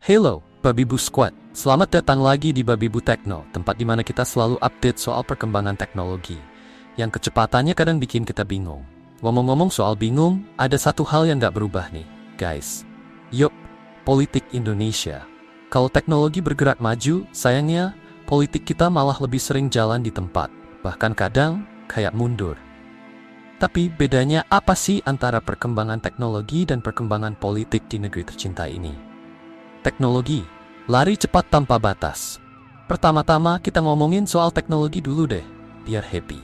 Hello, Babi Bu Squad. Selamat datang lagi di Babi Bu Tekno, tempat di mana kita selalu update soal perkembangan teknologi, yang kecepatannya kadang bikin kita bingung. Ngomong-ngomong soal bingung, ada satu hal yang nggak berubah nih, guys. Yup, politik Indonesia. Kalau teknologi bergerak maju, sayangnya, politik kita malah lebih sering jalan di tempat, bahkan kadang, kayak mundur. Tapi bedanya apa sih antara perkembangan teknologi dan perkembangan politik di negeri tercinta ini? Teknologi, lari cepat tanpa batas. Pertama-tama kita ngomongin soal teknologi dulu deh, biar happy.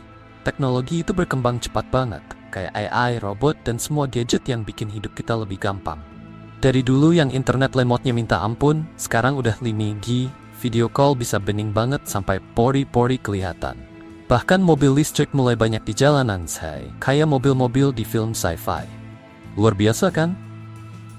Teknologi itu berkembang cepat banget, kayak AI, robot, dan semua gadget yang bikin hidup kita lebih gampang. Dari dulu yang internet lemotnya minta ampun, sekarang udah 5G, video call bisa bening banget sampai pori-pori kelihatan. Bahkan mobil listrik mulai banyak di jalanan, say, kayak mobil-mobil di film sci-fi. Luar biasa kan?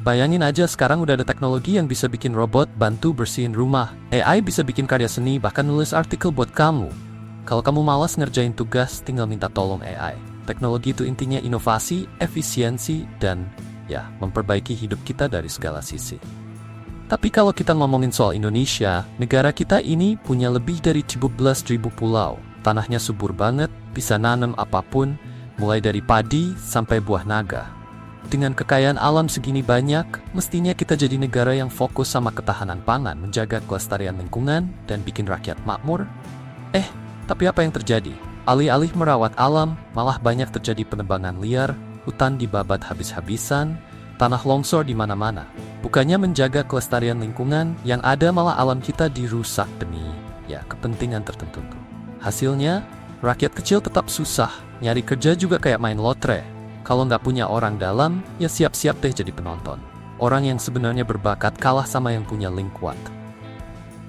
Bayangin aja sekarang udah ada teknologi yang bisa bikin robot bantu bersihin rumah. AI bisa bikin karya seni, bahkan nulis artikel buat kamu. Kalau kamu malas ngerjain tugas, tinggal minta tolong AI. Teknologi itu intinya inovasi, efisiensi, dan ya, memperbaiki hidup kita dari segala sisi. Tapi kalau kita ngomongin soal Indonesia, negara kita ini punya lebih dari 17.000 pulau. Tanahnya subur banget, bisa nanam apapun, mulai dari padi sampai buah naga. Dengan kekayaan alam segini banyak, mestinya kita jadi negara yang fokus sama ketahanan pangan, menjaga kelestarian lingkungan, dan bikin rakyat makmur. Tapi apa yang terjadi? Alih-alih merawat alam, malah banyak terjadi penebangan liar, hutan dibabat habis-habisan, tanah longsor di mana-mana. Bukannya menjaga kelestarian lingkungan, yang ada malah alam kita dirusak demi, kepentingan tertentu. Hasilnya, rakyat kecil tetap susah, nyari kerja juga kayak main lotre. Kalau nggak punya orang dalam, ya siap-siap deh jadi penonton. Orang yang sebenarnya berbakat kalah sama yang punya link kuat.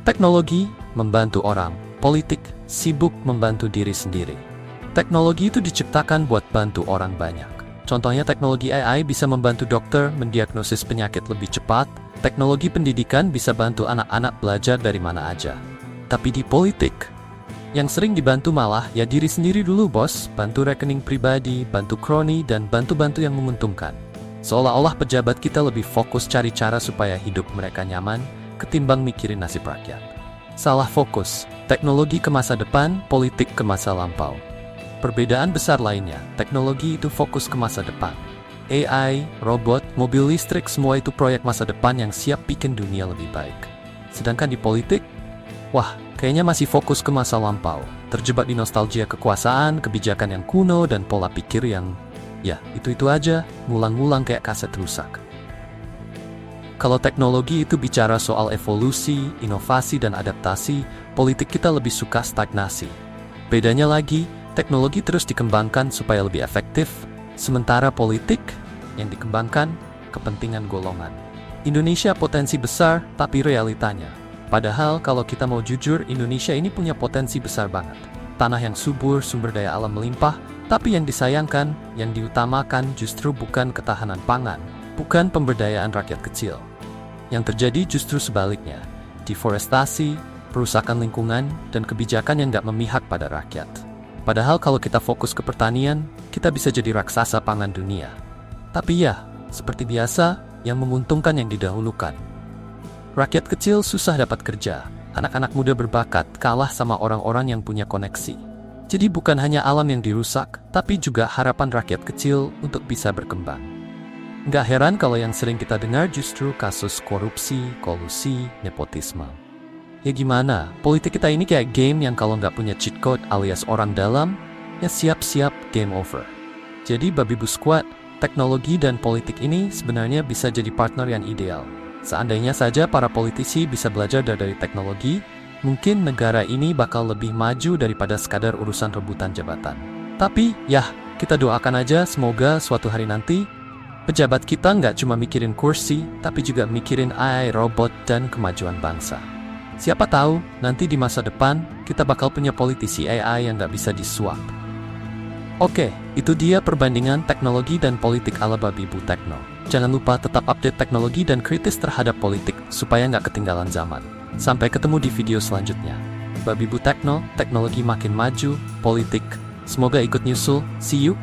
Teknologi membantu orang, politik sibuk membantu diri sendiri. Teknologi itu diciptakan buat bantu orang banyak. Contohnya teknologi AI bisa membantu dokter mendiagnosis penyakit lebih cepat, teknologi pendidikan bisa bantu anak-anak belajar dari mana aja. Tapi di politik, yang sering dibantu malah ya diri sendiri dulu bos, bantu rekening pribadi, bantu kroni, dan bantu-bantu yang menguntungkan. Seolah-olah pejabat kita lebih fokus cari cara supaya hidup mereka nyaman, ketimbang mikirin nasib rakyat. Salah fokus, teknologi ke masa depan, politik ke masa lampau. Perbedaan besar lainnya, teknologi itu fokus ke masa depan. AI, robot, mobil listrik, semua itu proyek masa depan yang siap bikin dunia lebih baik. Sedangkan di politik, kayaknya masih fokus ke masa lampau, terjebak di nostalgia kekuasaan, kebijakan yang kuno, dan pola pikir yang, itu-itu aja, ngulang-ngulang kayak kaset rusak. Kalau teknologi itu bicara soal evolusi, inovasi, dan adaptasi, politik kita lebih suka stagnasi. Bedanya lagi, teknologi terus dikembangkan supaya lebih efektif, sementara politik yang dikembangkan kepentingan golongan. Indonesia potensi besar, tapi realitanya. Padahal kalau kita mau jujur, Indonesia ini punya potensi besar banget. Tanah yang subur, sumber daya alam melimpah, tapi yang disayangkan, yang diutamakan justru bukan ketahanan pangan, bukan pemberdayaan rakyat kecil. Yang terjadi justru sebaliknya, deforestasi, perusakan lingkungan, dan kebijakan yang nggak memihak pada rakyat. Padahal kalau kita fokus ke pertanian, kita bisa jadi raksasa pangan dunia. Tapi seperti biasa, yang menguntungkan yang didahulukan. Rakyat kecil susah dapat kerja, anak-anak muda berbakat kalah sama orang-orang yang punya koneksi. Jadi bukan hanya alam yang dirusak, tapi juga harapan rakyat kecil untuk bisa berkembang. Nggak heran kalau yang sering kita dengar justru kasus korupsi, kolusi, nepotisme. Ya gimana, politik kita ini kayak game yang kalau nggak punya cheat code alias orang dalam, ya siap-siap game over. Jadi Babi Bu Squad, teknologi dan politik ini sebenarnya bisa jadi partner yang ideal. Seandainya saja para politisi bisa belajar dari teknologi, mungkin negara ini bakal lebih maju daripada sekadar urusan rebutan jabatan. Tapi, kita doakan aja semoga suatu hari nanti, pejabat kita nggak cuma mikirin kursi, tapi juga mikirin AI, robot, dan kemajuan bangsa. Siapa tahu, nanti di masa depan, kita bakal punya politisi AI yang nggak bisa disuap. Oke, itu dia perbandingan teknologi dan politik ala Babi Bu Tekno. Jangan lupa tetap update teknologi dan kritis terhadap politik, supaya nggak ketinggalan zaman. Sampai ketemu di video selanjutnya. Babi Bu Tekno, teknologi makin maju, politik semoga ikut nyusul. See you!